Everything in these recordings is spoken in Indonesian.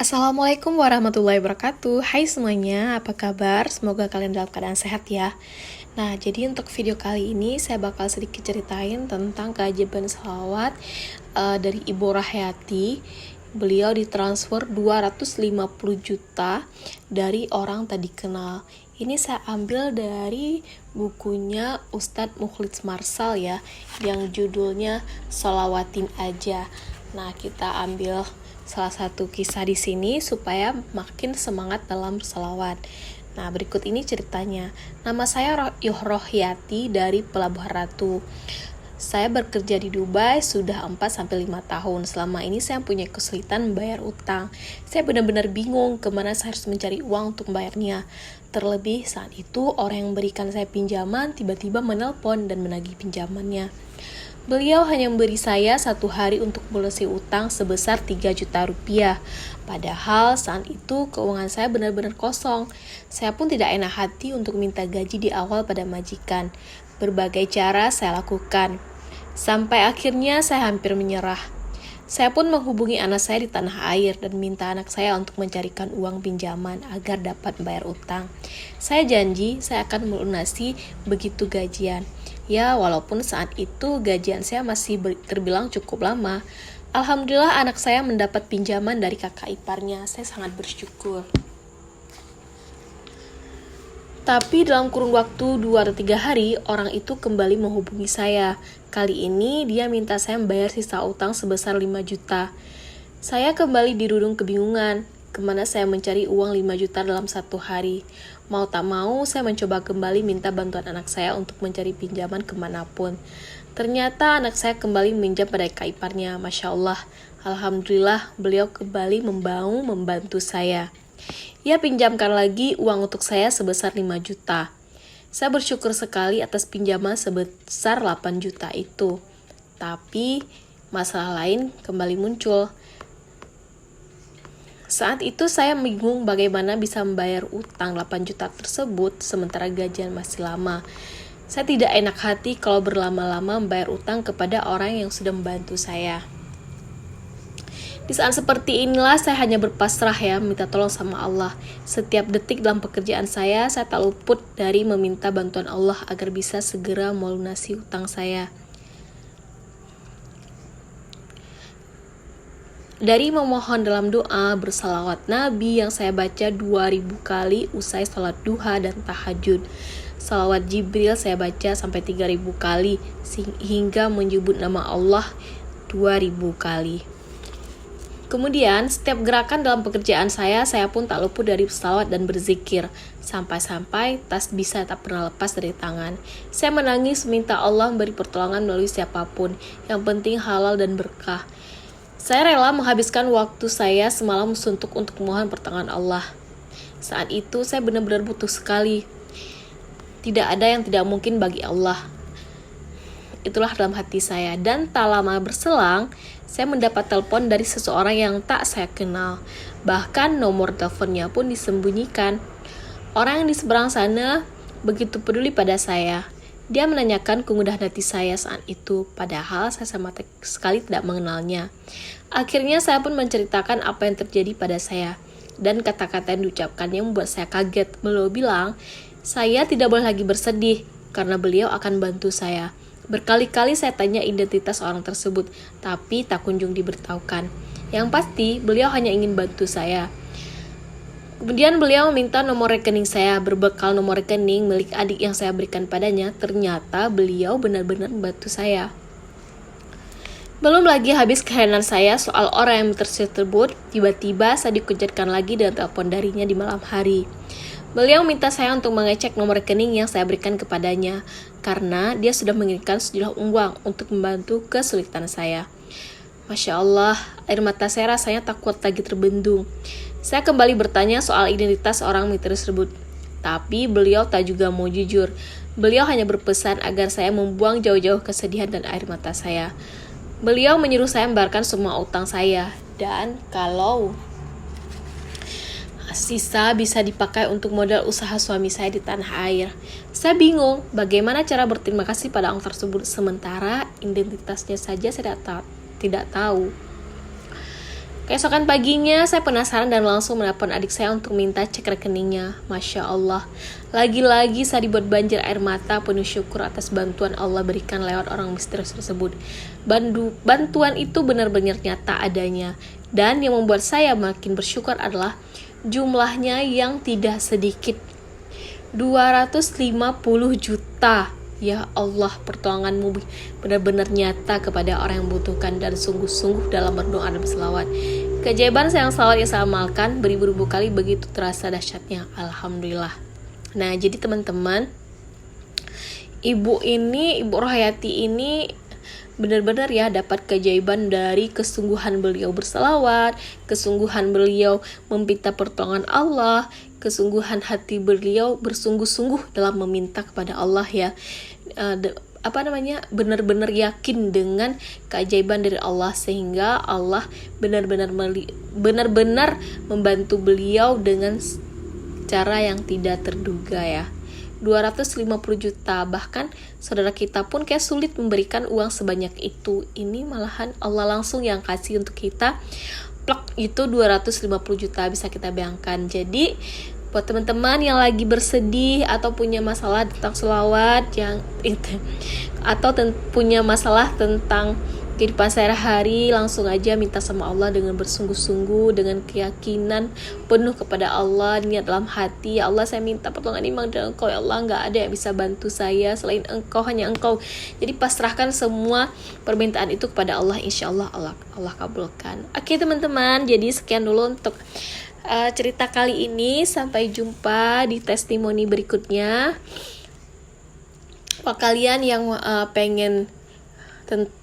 Assalamualaikum warahmatullahi wabarakatuh. Hai semuanya, apa kabar? Semoga kalian dalam keadaan sehat ya. Nah, jadi untuk video kali ini saya bakal sedikit ceritain tentang keajaiban sholawat dari Ibu Rahayati. Beliau ditransfer 250 juta dari orang tak dikenal. Ini saya ambil dari bukunya Ustadz Mukhlits Marsal ya, yang judulnya Sholawatin Aja. Nah, kita ambil salah satu kisah di sini supaya makin semangat dalam berselawat. Nah, berikut ini ceritanya. Nama saya Rohyati dari Pelabuhan Ratu. Saya bekerja di Dubai sudah 4-5 tahun. Selama ini saya punya kesulitan membayar utang. Saya benar-benar bingung kemana saya harus mencari uang untuk membayarnya. Terlebih saat itu orang yang memberikan saya pinjaman tiba-tiba menelpon dan menagih pinjamannya. Beliau hanya memberi saya 1 hari untuk melunasi utang sebesar 3 juta rupiah. Padahal saat itu keuangan saya benar-benar kosong. Saya pun tidak enak hati untuk minta gaji di awal pada majikan. Berbagai cara saya lakukan. Sampai akhirnya saya hampir menyerah. Saya pun menghubungi anak saya di tanah air dan minta anak saya untuk mencarikan uang pinjaman agar dapat membayar utang. Saya janji saya akan melunasi begitu gajian. Ya, walaupun saat itu gajian saya masih terbilang cukup lama. Alhamdulillah anak saya mendapat pinjaman dari kakak iparnya. Saya sangat bersyukur. Tapi dalam kurun waktu 2-3 hari, orang itu kembali menghubungi saya. Kali ini dia minta saya membayar sisa utang sebesar 5 juta. Saya kembali dirudung kebingungan. Kemana saya mencari uang 5 juta dalam 1 hari? Mau tak mau, saya mencoba kembali minta bantuan anak saya untuk mencari pinjaman kemanapun. Ternyata anak saya kembali meminjam pada kakak iparnya. Masya Allah, Alhamdulillah beliau kembali membantu saya. Ia pinjamkan lagi uang untuk saya sebesar 5 juta. Saya bersyukur sekali atas pinjaman sebesar 8 juta itu. Tapi masalah lain kembali muncul. Saat itu saya bingung bagaimana bisa membayar utang 8 juta tersebut sementara gajian masih lama. Saya tidak enak hati kalau berlama-lama membayar utang kepada orang yang sudah membantu saya. Di saat seperti inilah saya hanya berpasrah ya, minta tolong sama Allah. Setiap detik dalam pekerjaan saya tak luput dari meminta bantuan Allah agar bisa segera melunasi utang saya. Dari memohon dalam doa, bersalawat Nabi yang saya baca 2000 kali usai sholat duha dan tahajud. Salawat Jibril saya baca sampai 3000 kali hingga menyebut nama Allah 2000 kali. Kemudian, setiap gerakan dalam pekerjaan saya pun tak luput dari salawat dan berzikir. Sampai-sampai tasbih saya tak pernah lepas dari tangan. Saya menangis minta Allah memberi pertolongan melalui siapapun. Yang penting halal dan berkah. Saya rela menghabiskan waktu saya semalam suntuk untuk memohon pertolongan Allah. Saat itu saya benar-benar butuh sekali. Tidak ada yang tidak mungkin bagi Allah. Itulah dalam hati saya. Dan tak lama berselang, saya mendapat telepon dari seseorang yang tak saya kenal. Bahkan nomor teleponnya pun disembunyikan. Orang yang di seberang sana begitu peduli pada saya. Dia menanyakan kemudahan hati saya saat itu, padahal saya sama sekali tidak mengenalnya. Akhirnya saya pun menceritakan apa yang terjadi pada saya. Dan kata-kata yang diucapkannya membuat saya kaget. Beliau bilang, saya tidak boleh lagi bersedih, karena beliau akan bantu saya. Berkali-kali saya tanya identitas orang tersebut, tapi tak kunjung diberitahukan. Yang pasti, beliau hanya ingin bantu saya. Kemudian beliau meminta nomor rekening saya. Berbekal nomor rekening milik adik yang saya berikan padanya, ternyata beliau benar-benar membantu saya. Belum lagi habis keheranan saya soal orang yang tersebut, tiba-tiba saya dikucetkan lagi dengan telepon darinya di malam hari. Beliau minta saya untuk mengecek nomor rekening yang saya berikan kepadanya, karena dia sudah mengirimkan sejumlah uang untuk membantu kesulitan saya. Masya Allah, air mata saya rasanya tak kuat lagi terbendung. Saya kembali bertanya soal identitas orang tersebut, tapi beliau tak juga mau jujur. Beliau hanya berpesan agar saya membuang jauh-jauh kesedihan dan air mata saya. Beliau menyuruh saya membayarkan semua utang saya, dan kalau sisa bisa dipakai untuk modal usaha suami saya di tanah air. Saya bingung bagaimana cara berterima kasih pada orang tersebut, sementara identitasnya saja saya tidak tahu. Keesokan paginya saya penasaran dan langsung menelpon adik saya untuk minta cek rekeningnya. Masya Allah, lagi-lagi saya dibuat banjir air mata penuh syukur atas bantuan Allah berikan lewat orang misterius tersebut. Bantuan itu benar-benar nyata adanya. Dan yang membuat saya makin bersyukur adalah jumlahnya yang tidak sedikit. 250 juta. Ya Allah, pertolonganmu benar-benar nyata kepada orang yang membutuhkan dan sungguh-sungguh dalam berdoa dan berselawat. Keajaiban sayang selawat yang saya amalkan beribu-ribu kali begitu terasa dahsyatnya. Alhamdulillah. Nah, jadi teman-teman, Ibu Rohayati ini benar-benar ya dapat keajaiban dari kesungguhan beliau berselawat, kesungguhan beliau meminta pertolongan Allah, kesungguhan hati beliau bersungguh-sungguh dalam meminta kepada Allah ya. Benar-benar yakin dengan keajaiban dari Allah sehingga Allah benar-benar membantu beliau dengan cara yang tidak terduga ya. 250 juta, bahkan saudara kita pun kayak sulit memberikan uang sebanyak itu. Ini malahan Allah langsung yang kasih untuk kita. Plak, itu 250 juta, bisa kita bayangkan. Jadi buat teman-teman yang lagi bersedih atau punya masalah tentang selawat punya masalah tentang kehidupan sehari-hari, langsung aja minta sama Allah dengan bersungguh-sungguh, dengan keyakinan penuh kepada Allah, niat dalam hati, ya Allah saya minta pertolongan ini dari Engkau ya Allah, gak ada yang bisa bantu saya selain Engkau, hanya Engkau. Jadi pasrahkan semua permintaan itu kepada Allah, insya Allah Allah kabulkan. Oke teman-teman, jadi sekian dulu untuk cerita kali ini. Sampai jumpa di testimoni berikutnya. Kalau kalian yang pengen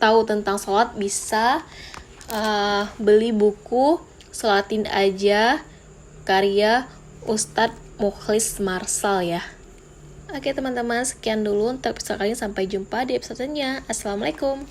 tahu tentang sholat, bisa beli buku Sholatin Aja karya Ustadz Mukhlis Marsal ya. Oke teman-teman, sekian dulu untuk episode kali ini. Sampai jumpa di episodenya. Assalamualaikum.